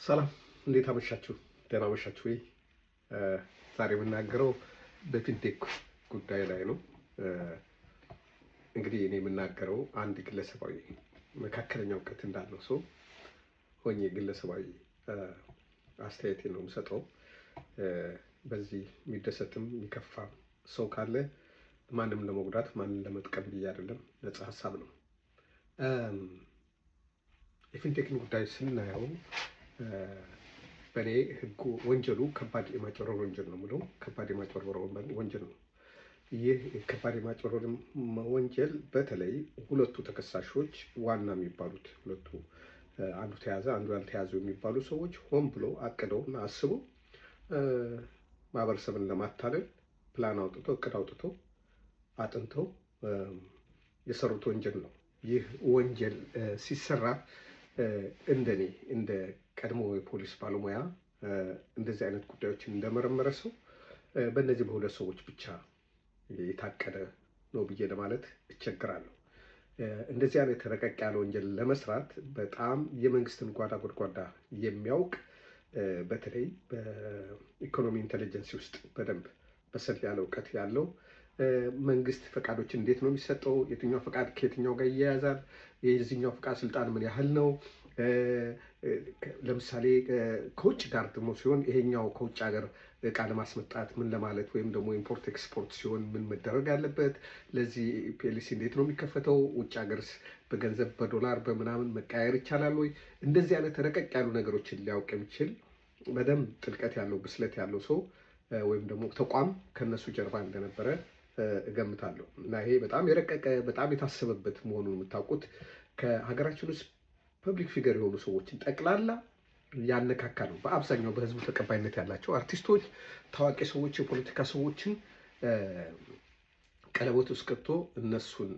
ሰላም እንዴት አመሻችሁ? ደህና አመሻችሁ ወይ? ዛሬ የምናገረው በፊንቴክ ጉዳይ ላይ ነው። እንግዲህ እኔ የምናገረው አንድ ግለሰባዊ መካከለኛ እውቀት እንዳለው ሰው ሆኜ ግለሰባዊ አስተያየቴን ነው የምሰጠው። በዚህ የሚደሰትም የሚከፋም ሰው ካለ ማንም ለመጉዳት ማንም ለመጥቀም ብዬ አይደለም፣ ነፃ ሀሳብ ነው። የፊንቴክን ጉዳይ ስናየው በእኔ ህጉ ወንጀሉ ከባድ የማጭበርበር ወንጀል ነው የምለው። ከባድ የማጭበርበር ወንጀል ነው። ይህ ከባድ የማጭበርበር ወንጀል በተለይ ሁለቱ ተከሳሾች ዋና የሚባሉት ሁለቱ አንዱ ተያዘ አንዱ ያልተያዙ የሚባሉ ሰዎች ሆን ብሎ አቅደው እና አስበው ማህበረሰብን ለማታለል ፕላን አውጥተው እቅድ አውጥተው አጥንተው የሰሩት ወንጀል ነው። ይህ ወንጀል ሲሰራ እንደኔ እንደ ቀድሞ የፖሊስ ባለሙያ እንደዚህ አይነት ጉዳዮችን እንደመረመረ ሰው በእነዚህ በሁለት ሰዎች ብቻ የታቀደ ነው ብዬ ለማለት እቸግራለሁ። እንደዚህ አይነት ረቀቅ ያለ ወንጀል ለመስራት በጣም የመንግስትን ጓዳ ጎድጓዳ የሚያውቅ በተለይ በኢኮኖሚ ኢንቴሊጀንስ ውስጥ በደንብ በሰል ያለ እውቀት ያለው መንግስት ፈቃዶች እንዴት ነው የሚሰጠው፣ የትኛው ፈቃድ ከየትኛው ጋር ይያያዛል፣ የዚህኛው ፈቃድ ስልጣን ምን ያህል ነው፣ ለምሳሌ ከውጭ ጋር ደግሞ ሲሆን ይሄኛው ከውጭ ሀገር እቃ ለማስመጣት ምን ለማለት ወይም ደግሞ ኢምፖርት ኤክስፖርት ሲሆን ምን መደረግ ያለበት፣ ለዚህ ፒኤልሲ እንዴት ነው የሚከፈተው፣ ውጭ ሀገርስ በገንዘብ በዶላር በምናምን መቀያየር ይቻላል ወይ፣ እንደዚህ አይነት ረቀቅ ያሉ ነገሮችን ሊያውቅ የሚችል በደንብ ጥልቀት ያለው ብስለት ያለው ሰው ወይም ደግሞ ተቋም ከነሱ ጀርባ እንደነበረ እገምታለሁ። እና ይሄ በጣም የረቀቀ በጣም የታሰበበት መሆኑን የምታውቁት ከሀገራችን ውስጥ ፐብሊክ ፊገር የሆኑ ሰዎችን ጠቅላላ ያነካካ ነው። በአብዛኛው በህዝቡ ተቀባይነት ያላቸው አርቲስቶች፣ ታዋቂ ሰዎች፣ የፖለቲካ ሰዎችን ቀለበት ውስጥ ከቶ እነሱን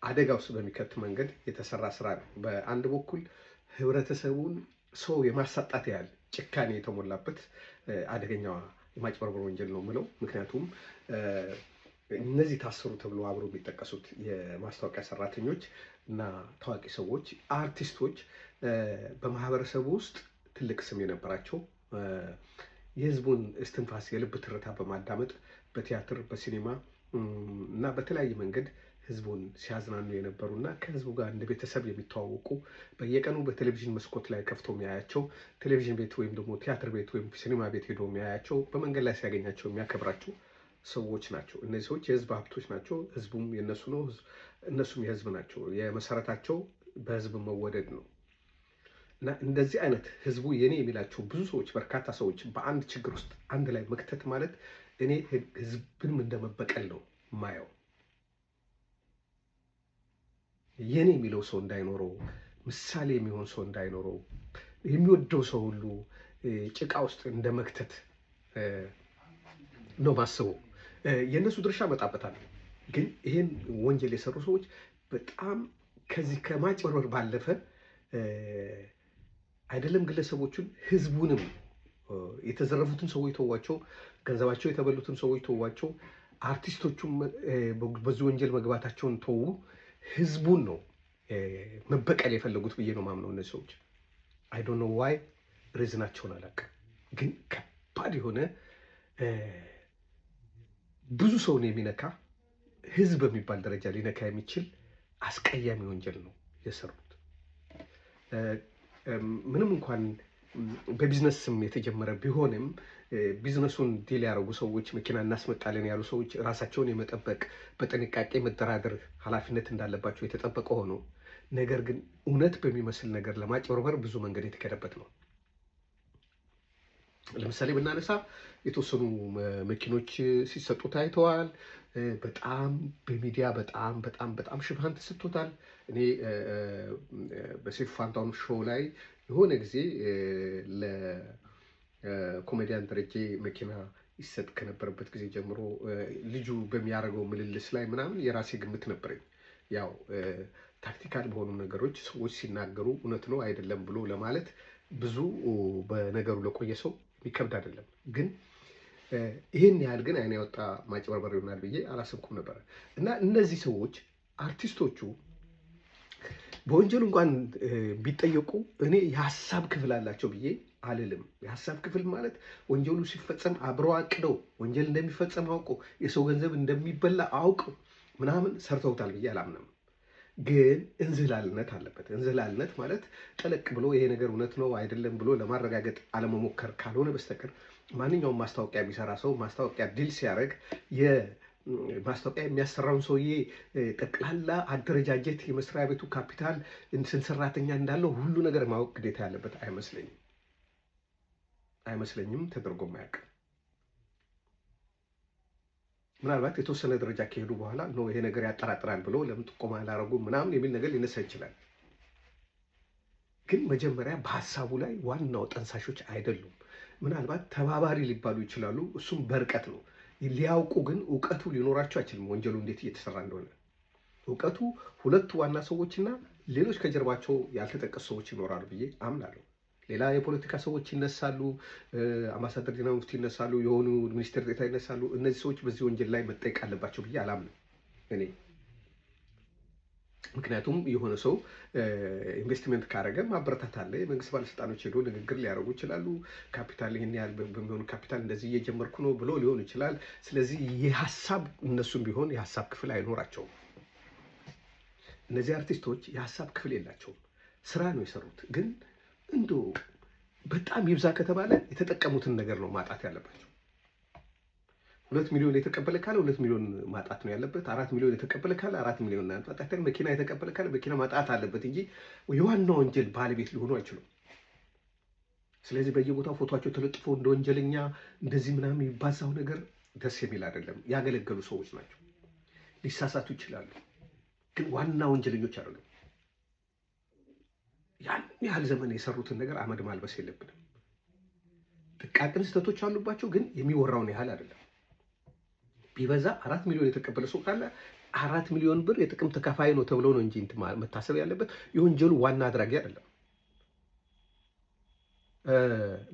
አደጋ ውስጥ በሚከት መንገድ የተሰራ ስራ ነው። በአንድ በኩል ህብረተሰቡን ሰው የማሳጣት ያህል ጭካኔ የተሞላበት አደገኛ የማጭበርበር ወንጀል ነው የምለው። ምክንያቱም እነዚህ ታሰሩ ተብሎ አብሮ የሚጠቀሱት የማስታወቂያ ሰራተኞች እና ታዋቂ ሰዎች፣ አርቲስቶች በማህበረሰቡ ውስጥ ትልቅ ስም የነበራቸው የህዝቡን እስትንፋስ የልብ ትርታ በማዳመጥ በቲያትር በሲኔማ እና በተለያየ መንገድ ህዝቡን ሲያዝናኑ የነበሩ እና ከህዝቡ ጋር እንደ ቤተሰብ የሚተዋወቁ በየቀኑ በቴሌቪዥን መስኮት ላይ ከፍቶ የሚያያቸው ቴሌቪዥን ቤት ወይም ደግሞ ቲያትር ቤት ወይም ሲኔማ ቤት ሄዶ የሚያያቸው በመንገድ ላይ ሲያገኛቸው የሚያከብራቸው ሰዎች ናቸው። እነዚህ ሰዎች የህዝብ ሀብቶች ናቸው። ህዝቡም የነሱ ነው፣ እነሱም የህዝብ ናቸው። የመሰረታቸው በህዝብ መወደድ ነው። እና እንደዚህ አይነት ህዝቡ የኔ የሚላቸው ብዙ ሰዎች በርካታ ሰዎች በአንድ ችግር ውስጥ አንድ ላይ መክተት ማለት እኔ ህዝብንም እንደመበቀል ነው ማየው። የኔ የሚለው ሰው እንዳይኖረው፣ ምሳሌ የሚሆን ሰው እንዳይኖረው፣ የሚወደው ሰው ሁሉ ጭቃ ውስጥ እንደ መክተት ነው ማስበው። የእነሱ ድርሻ እመጣበታለሁ። ግን ይህን ወንጀል የሰሩ ሰዎች በጣም ከዚህ ከማጭበርበር ባለፈ አይደለም ግለሰቦቹን ህዝቡንም የተዘረፉትን ሰዎች ተዋቸው፣ ገንዘባቸው የተበሉትን ሰዎች ተዋቸው፣ አርቲስቶቹም በዚህ ወንጀል መግባታቸውን ተዉ፣ ህዝቡን ነው መበቀል የፈለጉት ብዬ ነው ማምነው። እነዚህ ሰዎች አይ ዶንት ኖ ዋይ ሪዝናቸውን አላውቅም። ግን ከባድ የሆነ ብዙ ሰውን የሚነካ ህዝብ በሚባል ደረጃ ሊነካ የሚችል አስቀያሚ ወንጀል ነው የሰሩት። ምንም እንኳን በቢዝነስ ስም የተጀመረ ቢሆንም ቢዝነሱን ዲል ያደረጉ ሰዎች፣ መኪና እናስመጣለን ያሉ ሰዎች ራሳቸውን የመጠበቅ በጥንቃቄ መደራደር ኃላፊነት እንዳለባቸው የተጠበቀ ሆኖ ነገር ግን እውነት በሚመስል ነገር ለማጭበርበር ብዙ መንገድ የተከደበት ነው። ለምሳሌ ብናነሳ የተወሰኑ መኪኖች ሲሰጡ ታይተዋል። በጣም በሚዲያ በጣም ሽፋን ተሰጥቶታል። እኔ በሴፍ ፋንታሁን ሾው ላይ የሆነ ጊዜ ለኮሜዲያን ደረጀ መኪና ይሰጥ ከነበረበት ጊዜ ጀምሮ ልጁ በሚያደርገው ምልልስ ላይ ምናምን የራሴ ግምት ነበረኝ። ያው ታክቲካል በሆኑ ነገሮች ሰዎች ሲናገሩ እውነት ነው አይደለም ብሎ ለማለት ብዙ በነገሩ ለቆየ ሰው የሚከብድ አይደለም። ግን ይህን ያህል ግን አይን ያወጣ ማጭበርበር ይሆናል ብዬ አላሰብኩም ነበር። እና እነዚህ ሰዎች አርቲስቶቹ በወንጀሉ እንኳን ቢጠየቁ እኔ የሀሳብ ክፍል አላቸው ብዬ አልልም። የሀሳብ ክፍል ማለት ወንጀሉ ሲፈጸም አብረው አቅደው ወንጀል እንደሚፈጸም አውቀው የሰው ገንዘብ እንደሚበላ አውቀው ምናምን ሰርተውታል ብዬ አላምንም። ግን እንዝላልነት አለበት። እንዝላልነት ማለት ጠለቅ ብሎ ይሄ ነገር እውነት ነው አይደለም ብሎ ለማረጋገጥ አለመሞከር ካልሆነ በስተቀር ማንኛውም ማስታወቂያ የሚሰራ ሰው ማስታወቂያ ዲል ሲያደርግ ማስታወቂያ የሚያሰራውን ሰውዬ ጠቅላላ አደረጃጀት፣ የመስሪያ ቤቱ ካፒታል፣ ስንት ሰራተኛ እንዳለው ሁሉ ነገር ማወቅ ግዴታ ያለበት አይመስለኝም። ተደርጎም አያውቅም። ምናልባት የተወሰነ ደረጃ ከሄዱ በኋላ ነው ይሄ ነገር ያጠራጥራል ብሎ ለምን ጥቆማ አላረጉም ምናምን የሚል ነገር ሊነሳ ይችላል። ግን መጀመሪያ በሀሳቡ ላይ ዋናው ጠንሳሾች አይደሉም። ምናልባት ተባባሪ ሊባሉ ይችላሉ። እሱም በርቀት ነው። ሊያውቁ ግን እውቀቱ ሊኖራቸው አይችልም። ወንጀሉ እንዴት እየተሰራ እንደሆነ እውቀቱ ሁለቱ ዋና ሰዎችና ሌሎች ከጀርባቸው ያልተጠቀሱ ሰዎች ይኖራሉ ብዬ አምናለሁ። ሌላ የፖለቲካ ሰዎች ይነሳሉ፣ አምባሳደር ዲና ሙፍቲ ይነሳሉ፣ የሆኑ ሚኒስትር ዴኤታ ይነሳሉ። እነዚህ ሰዎች በዚህ ወንጀል ላይ መጠየቅ አለባቸው ብዬ አላምንም እኔ። ምክንያቱም የሆነ ሰው ኢንቨስትመንት ካረገ ማበረታት አለ። የመንግስት ባለስልጣኖች ሄዶ ንግግር ሊያደርጉ ይችላሉ። ካፒታል ይህን ያህል በሚሆኑ ካፒታል እንደዚህ እየጀመርኩ ነው ብሎ ሊሆን ይችላል። ስለዚህ የሀሳብ እነሱም ቢሆን የሀሳብ ክፍል አይኖራቸውም። እነዚህ አርቲስቶች የሀሳብ ክፍል የላቸውም። ስራ ነው የሰሩት። ግን እንዶ በጣም ይብዛ ከተባለ የተጠቀሙትን ነገር ነው ማጣት ያለባቸው። 2 ሚሊዮን የተቀበለ ካለ 2 ሚሊዮን ማጣት ነው ያለበት። 4 ሚሊዮን የተቀበለ ካለ 4 ሚሊዮን ማጣት፣ መኪና የተቀበለ ካለ መኪና ማጣት አለበት እንጂ የዋና ወንጀል ባለቤት ሊሆኑ አይችሉም። ስለዚህ በየቦታው ፎቶቸው ተለጥፎ እንደ ወንጀለኛ እንደዚህ ምናምን የሚባዛው ነገር ደስ የሚል አይደለም። ያገለገሉ ሰዎች ናቸው። ሊሳሳቱ ይችላሉ፣ ግን ዋና ወንጀለኞች አይደሉም። ያን ያህል ዘመን የሰሩትን ነገር አመድ ማልበስ የለብንም። ጥቃቅን ስህተቶች አሉባቸው፣ ግን የሚወራውን ያህል አይደለም። ቢበዛ 4 ሚሊዮን የተቀበለ ሰው ካለ 4 ሚሊዮን ብር የጥቅም ተካፋይ ነው ተብሎ ነው እንጂ መታሰብ ያለበት የወንጀሉ ዋና አድራጊ አይደለም።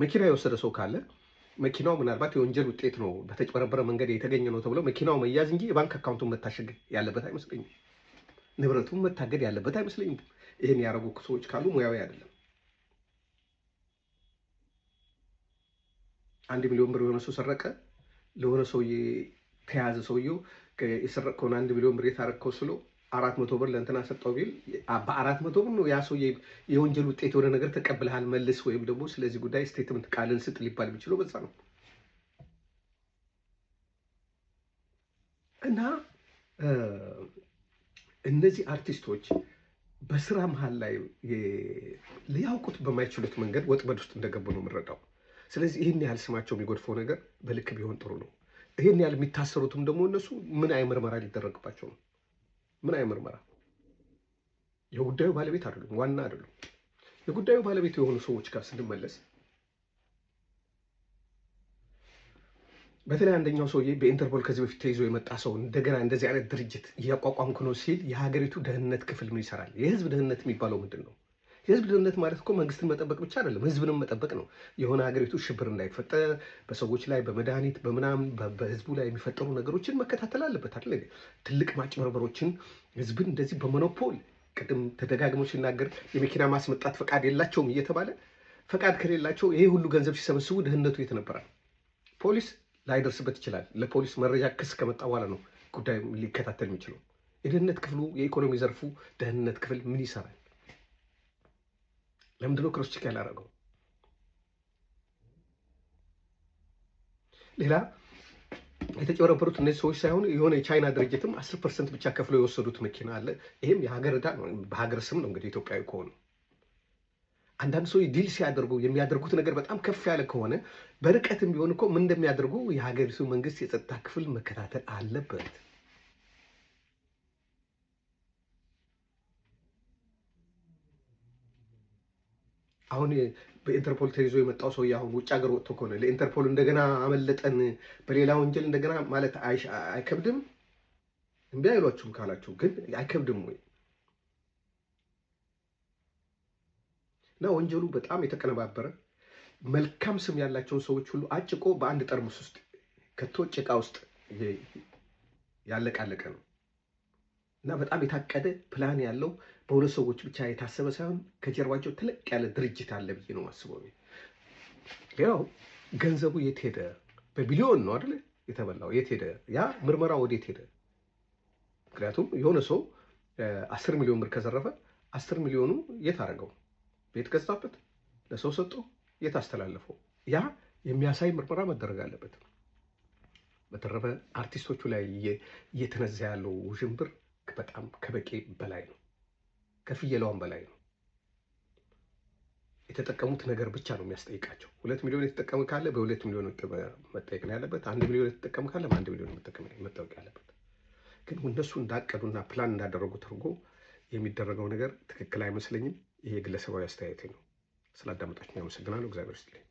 መኪና የወሰደ ሰው ካለ መኪናው ምናልባት የወንጀል ውጤት ነው፣ በተጭበረበረ መንገድ የተገኘ ነው ተብሎ መኪናው መያዝ እንጂ የባንክ አካውንቱን መታሸግ ያለበት አይመስለኝም። ንብረቱን መታገድ ያለበት አይመስለኝም። ይህን ያደረጉ ሰዎች ካሉ ሙያዊ አይደለም። 1 ሚሊዮን ብር የሆነ ሰው ሰረቀ፣ ለሆነ ሰውዬ ተያዘ። ሰውየው የሰረቀውን 1 ሚሊዮን ብር የታረከው ስሎ 400 ብር ለእንትና ሰጠው ቢል በ400 ብር ነው ያ ሰውዬ የወንጀል ውጤት የሆነ ነገር ተቀብለሃል መልስ፣ ወይም ደግሞ ስለዚህ ጉዳይ ስቴትመንት ቃልን ስጥ ሊባል የሚችለው በዛ ነው። እና እነዚህ አርቲስቶች በስራ መሀል ላይ ሊያውቁት በማይችሉት መንገድ ወጥመድ ውስጥ እንደገቡ ነው የምንረዳው። ስለዚህ ይህን ያህል ስማቸው የሚጎድፈው ነገር በልክ ቢሆን ጥሩ ነው። ይህን ያህል የሚታሰሩትም ደግሞ እነሱ ምን አይ ምርመራ ሊደረግባቸው ነው? ምን አይ ምርመራ? የጉዳዩ ባለቤት አይደሉም፣ ዋና አይደሉም። የጉዳዩ ባለቤት የሆኑ ሰዎች ጋር ስንመለስ በተለይ አንደኛው ሰውዬ በኢንተርፖል ከዚህ በፊት ተይዞ የመጣ ሰው እንደገና እንደዚህ አይነት ድርጅት እያቋቋምኩ ነው ሲል የሀገሪቱ ደህንነት ክፍል ምን ይሰራል? የህዝብ ደህንነት የሚባለው ምንድን ነው? የህዝብ ደህንነት ማለት እኮ መንግስትን መጠበቅ ብቻ አይደለም፣ ህዝብንም መጠበቅ ነው። የሆነ ሀገሪቱ ሽብር እንዳይፈጠር በሰዎች ላይ በመድኃኒት በምናምን በህዝቡ ላይ የሚፈጠሩ ነገሮችን መከታተል አለበት አይደል? ትልቅ ማጭበርበሮችን ህዝብን እንደዚህ በሞኖፖል ቅድም ተደጋግሞ ሲናገር የመኪና ማስመጣት ፈቃድ የላቸውም እየተባለ ፈቃድ ከሌላቸው ይሄ ሁሉ ገንዘብ ሲሰበስቡ ደህንነቱ የት ነበራል? ፖሊስ ላይደርስበት ይችላል። ለፖሊስ መረጃ ክስ ከመጣ በኋላ ነው ጉዳይ ሊከታተል የሚችለው። የደህንነት ክፍሉ የኢኮኖሚ ዘርፉ ደህንነት ክፍል ምን ይሰራል? ለምንድነው ክሮስ ቼክ ያላደረገው? ሌላ የተጨበረበሩት እነዚህ ሰዎች ሳይሆኑ የሆነ የቻይና ድርጅትም 10% ብቻ ከፍሎ የወሰዱት መኪና አለ። ይህም የሀገር ዕዳ ነው፣ በሀገር ስም ነው እንግዲህ ኢትዮጵያዊ ከሆኑ። አንዳንድ ሰው ዲል ሲያደርጉ የሚያደርጉት ነገር በጣም ከፍ ያለ ከሆነ በርቀትም ቢሆን እኮ ምን እንደሚያደርጉ የሀገሪቱ መንግስት የጸጥታ ክፍል መከታተል አለበት። አሁን በኢንተርፖል ተይዞ የመጣው ሰው አሁን ውጭ ሀገር ወጥቶ ከሆነ ለኢንተርፖል እንደገና አመለጠን በሌላ ወንጀል እንደገና ማለት አይከብድም? እምቢ አይሏችሁም ካላችሁ ግን አይከብድም ወይ? እና ወንጀሉ በጣም የተቀነባበረ መልካም ስም ያላቸውን ሰዎች ሁሉ አጭቆ በአንድ ጠርሙስ ውስጥ ከቶ ጭቃ ውስጥ ያለቃለቀ ነው እና በጣም የታቀደ ፕላን ያለው በሁለት ሰዎች ብቻ የታሰበ ሳይሆን ከጀርባቸው ትልቅ ያለ ድርጅት አለ ብዬ ነው የማስበው። ሌላው ገንዘቡ የት ሄደ? በቢሊዮን ነው አይደል የተበላው? የት ሄደ? ያ ምርመራ ወዴት ሄደ? ምክንያቱም የሆነ ሰው 10 ሚሊዮን ብር ከዘረፈ 10 ሚሊዮኑ የት አደረገው? ቤት ገዛበት? ለሰው ሰጠው? የት አስተላለፈው? ያ የሚያሳይ ምርመራ መደረግ አለበት። በተረፈ አርቲስቶቹ ላይ እየተነዛ ያለው ውዥንብር በጣም ከበቂ በላይ ነው፣ ከፍየለዋን በላይ ነው። የተጠቀሙት ነገር ብቻ ነው የሚያስጠይቃቸው። 2 ሚሊዮን የተጠቀመ ካለ በ2 ሚሊዮን መጠየቅ ነው ያለበት። 1 ሚሊዮን የተጠቀመ ካለ በ1 ሚሊዮን መጠየቅ ያለበት። ግን እነሱ እንዳቀዱና ፕላን እንዳደረጉ ተርጎ የሚደረገው ነገር ትክክል አይመስለኝም። ይሄ ግለሰባዊ አስተያየቴ ነው። ስላዳመጣችሁ አመሰግናለሁ። እግዚአብሔር ይስጥልኝ።